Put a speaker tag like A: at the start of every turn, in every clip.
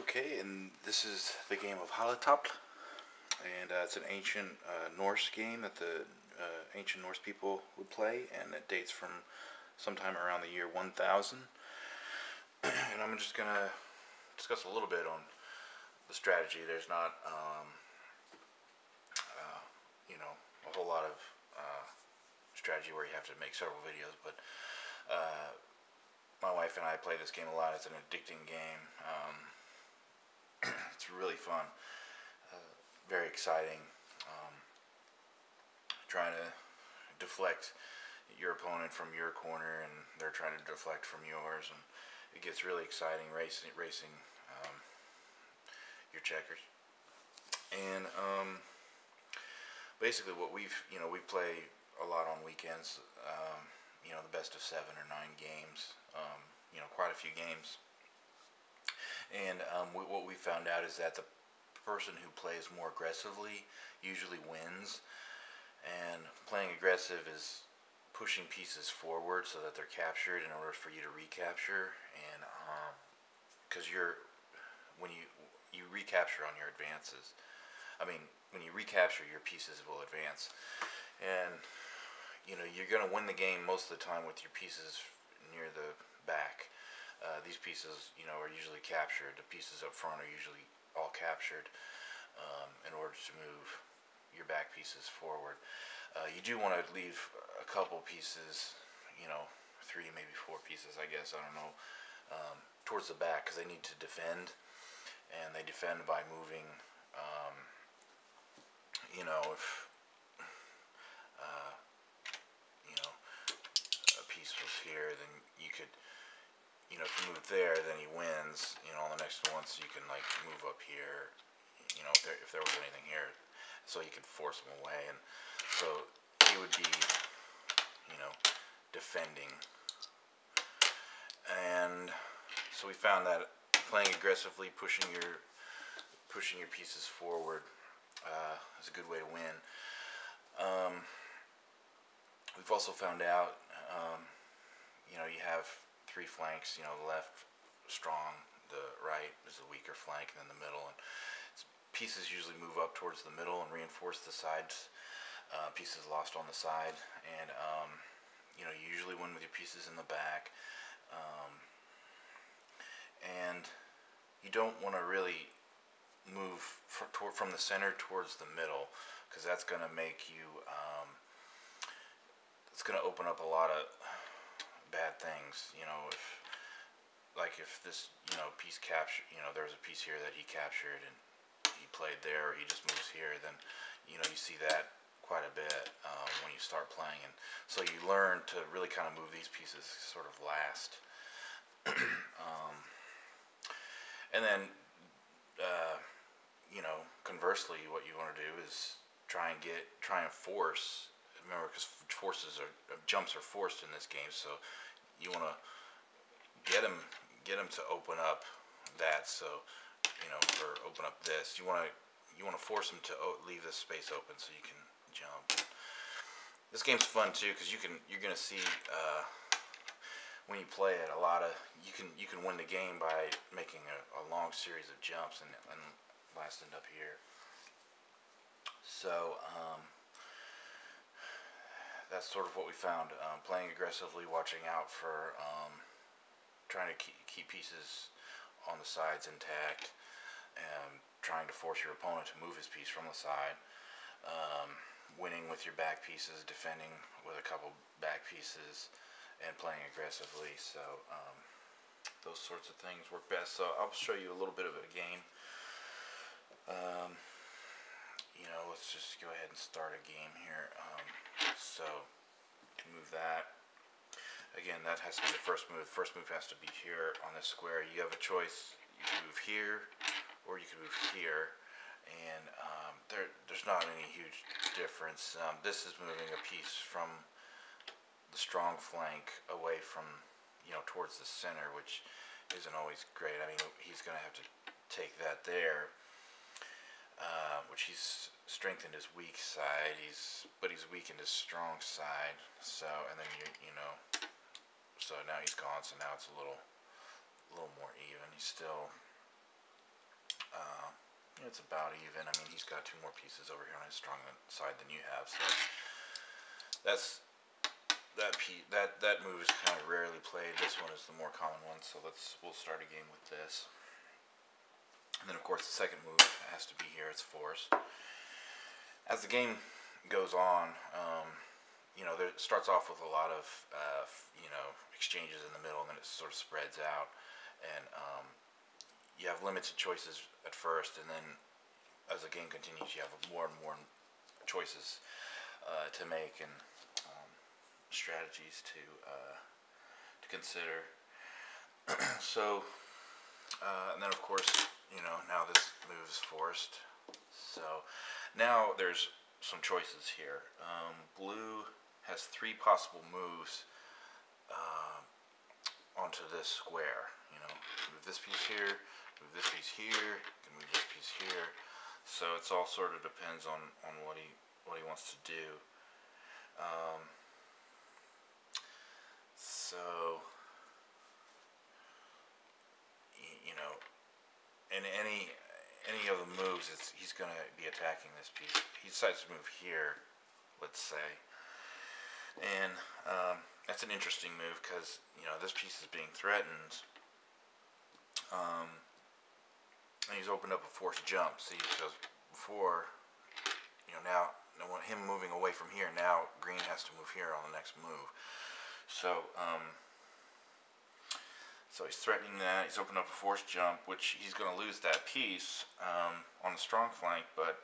A: Okay, and this is the game of Halatafl, and it's an ancient Norse game that the ancient Norse people would play, and it dates from sometime around the year 1000. And I'm just gonna discuss a little bit on the strategy. There's not, a whole lot of strategy where you have to make several videos, but my wife and I play this game a lot. It's an addicting game. It's really fun, very exciting. Trying to deflect your opponent from your corner, and they're trying to deflect from yours, and it gets really exciting racing your checkers. And basically, what we play a lot on weekends. The best of 7 or 9 games. Quite a few games. And what we found out is that the person who plays more aggressively usually wins. And playing aggressive is pushing pieces forward so that they're captured in order for you to recapture. And because when you recapture on your advances, when you recapture, your pieces will advance. And you're going to win the game most of the time with your pieces near the back. These pieces, are usually captured. The pieces up front are usually all captured in order to move your back pieces forward. You do want to leave a couple pieces, 3, maybe 4 pieces, I guess, I don't know, towards the back, because they need to defend, and they defend by moving, if a piece was here, then you could, if you move there, then he wins, on the next one, so you can, move up here, if there was anything here, so you could force him away, and so he would be, defending. And so we found that playing aggressively, pushing your pieces forward, is a good way to win. We've also found out, you have 3 flanks, the left strong, the right is the weaker flank, and then the middle. And pieces usually move up towards the middle and reinforce the sides. Pieces lost on the side, and you usually win with your pieces in the back. And you don't want to really move from the center towards the middle, because that's going to make you, it's going to open up a lot of bad things. If this, piece captured, there's a piece here that he captured and he played there, or he just moves here, then, you see that quite a bit when you start playing. And so you learn to really kind of move these pieces sort of last. And then, conversely, what you want to do is try and force. Remember, because jumps are forced in this game, so you want to get him to open up that, so or open up this. You want to force him to leave this space open so you can jump. This game's fun too, because you're gonna see when you play it, you can win the game by making a long series of jumps and last end up here. So that's sort of what we found. Playing aggressively, watching out for trying to keep pieces on the sides intact, and trying to force your opponent to move his piece from the side. Winning with your back pieces, defending with a couple back pieces, and playing aggressively. So those sorts of things work best. So I'll show you a little bit of a game. Let's just go ahead and start a game here. So to move that, again, that has to be the first move. The first move has to be here on this square. You have a choice. You can move here, or you can move here. And there's not any huge difference. This is moving a piece from the strong flank away from, towards the center, which isn't always great. He's going to have to take that there, which he's strengthened his weak side, but he's weakened his strong side. So, and then so now he's gone. So now it's a little more even. He's still It's about even. I mean, he's got 2 more pieces over here on his strong side than you have, so that's that move is kind of rarely played. This one is the more common one, so we'll start a game with this. And then of course the second move has to be here. It's force. As the game goes on, there it starts off with a lot of exchanges in the middle, and then it sort of spreads out, and you have limited choices at first, and then as the game continues, you have more and more choices to make, and strategies to consider. So, and then of course, now this move is forced. So now there's some choices here. Blue has 3 possible moves onto this square. Move this piece here, move this piece here, can move this piece here. So it's all sort of depends on what he wants to do. So in any of the moves, he's going to be attacking this piece. He decides to move here, let's say, and that's an interesting move because this piece is being threatened, and he's opened up a forced jump. See, because before, now him moving away from here, now green has to move here on the next move. So he's threatening that. He's opened up a forced jump, which he's going to lose that piece on the strong flank. But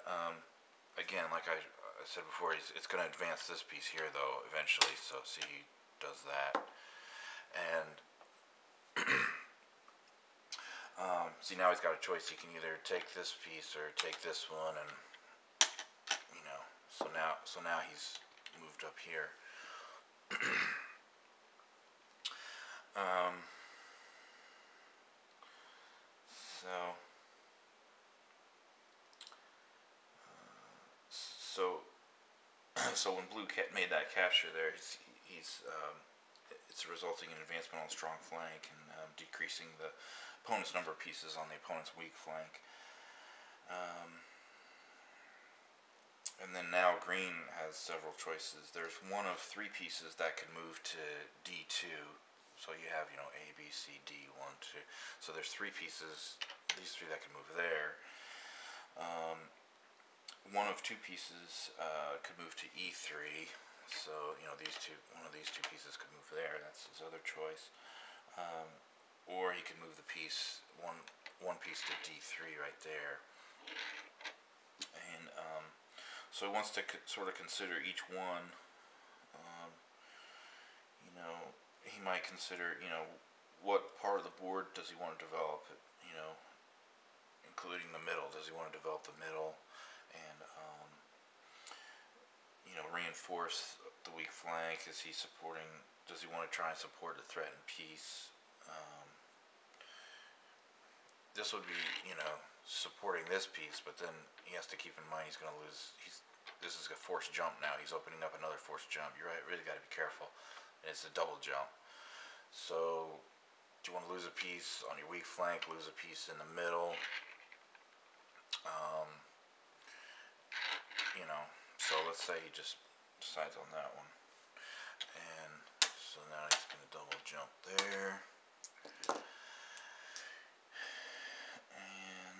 A: again, like I said before, it's going to advance this piece here, though, eventually. So see, he does that. And see, now he's got a choice. He can either take this piece or take this one, and so now he's moved up here. So when blue made that capture there, it's resulting in advancement on the strong flank and decreasing the opponent's number of pieces on the opponent's weak flank. And then now green has several choices. There's one of 3 pieces that can move to D2. So you have, A, B, C, D, 1, 2. So there's 3 pieces, these 3 that can move there. One of 2 pieces could move to E3. So, one of these 2 pieces could move there. That's his other choice. Or he could move the piece, one piece to D3 right there. And so he wants to sort of consider each one. He might consider, what part of the board does he want to develop, including the middle. Does he want to develop the middle and, reinforce the weak flank? Does he want to try and support a threatened piece? This would be, supporting this piece, but then he has to keep in mind he's going to lose. This is a forced jump now. He's opening up another forced jump. You really got to be careful. And it's a double jump. So, do you want to lose a piece on your weak flank, lose a piece in the middle? So let's say he just decides on that one. And so now he's going to double jump there. And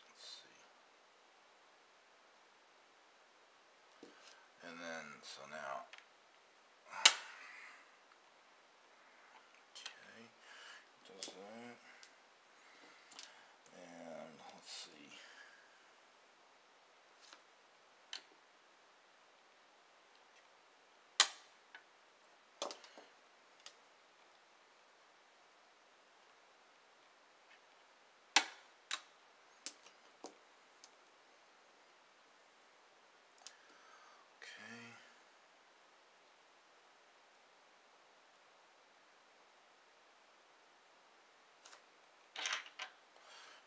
A: let's see. And then, so now, okay, does that. And let's see.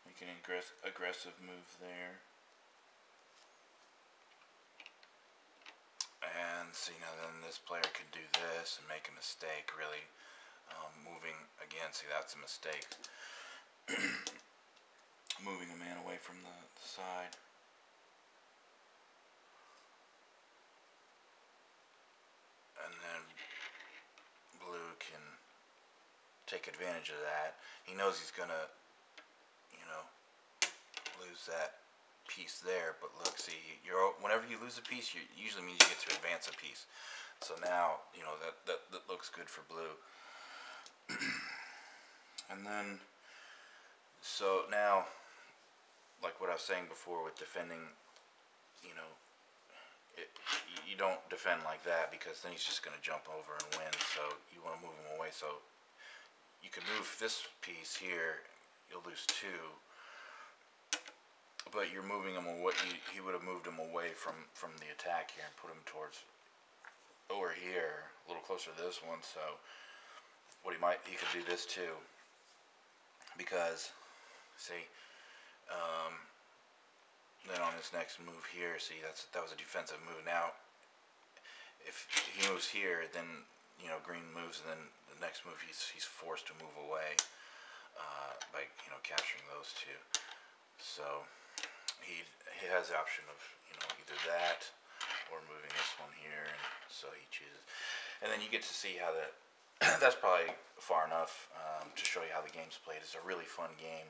A: Making an aggressive move there. And see, now then this player could do this and make a mistake, really moving again. See, that's a mistake. Moving a man away from the side. And then blue can take advantage of that. He knows he's gonna, lose that piece there. But look, see, whenever you lose a piece, you usually means you get to advance a piece. So now, that looks good for blue. And then, so now, like what I was saying before with defending, you don't defend like that, because then he's just going to jump over and win. So you want to move him away. So you can move this piece here, you'll lose 2, but you're moving him away. He would have moved him away from the attack here and put him towards over here, a little closer to this one. So he could do this too, because see, then on his next move here, see, that was a defensive move. Now if he moves here, then green moves, and then the next move he's forced to move away by capturing those 2. So he has the option of either that or moving this one here, and so he chooses. And then you get to see how that's probably far enough to show you how the game's played. It's a really fun game,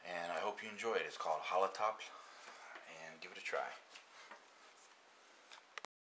A: and I hope you enjoy it. It's called Halatafl, and give it a try.